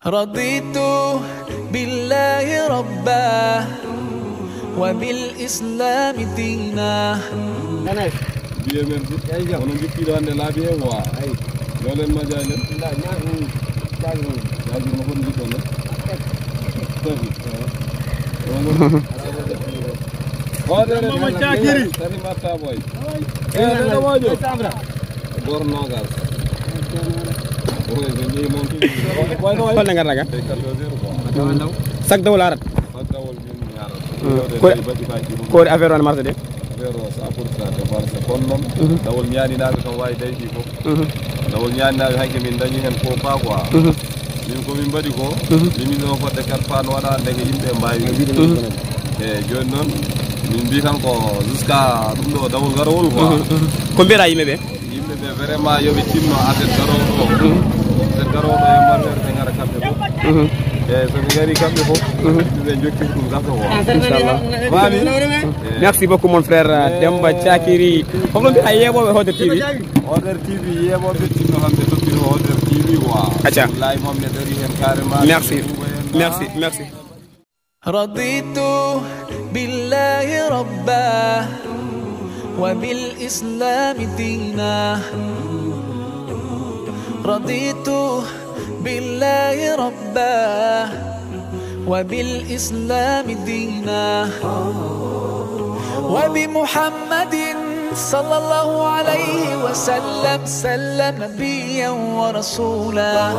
Raditu billahi rabbah wa bil islami dina. Biye merci ay ja onon jippiɗo hande laabi e wa ay yolen ma jaane la ñaan jaagi mo kon jippo no tabi mama jakiri tani matta boy e dana mojo bor nogal Kol ngar raga sak dawol arat ko affaire on marché de dawol ñaaninaɓe kam wawi daydi fof dawol ñaaninaɓe hanke min dañi hen ko fa quoi min komin mbaɗi ko limin o fodde kat fan waɗa ndege yimɓe mbawi e joni noon min mbi tan ko jusqu'à ɗum ɗo dawol garowol quoi ko mbiyata yimɓeɓe vraiment yoɓe tinno affaire garowo ɗo affaire garowo ɗo e mbarwere ɓe gara kamɓe fof e soɓe gari kamɓe fof ɓe jokki ɗum gasa ko inchallah wami merci beaucoup mon frère Demba Thiakiri foof no mbiɗa yeɓoɓe Hodar TV Hodar TV yeɓoɓe tinno hamɓe toppito Hodar TV wa acca lay mamne dari hen carrément merci Raditu billahi rabbah wa bil islami dina. Raditu billahi rabbah wa bil islami dina wa bi Muhammadin sallallahu alaihi wasallam sallam nabiyyan wa rasula.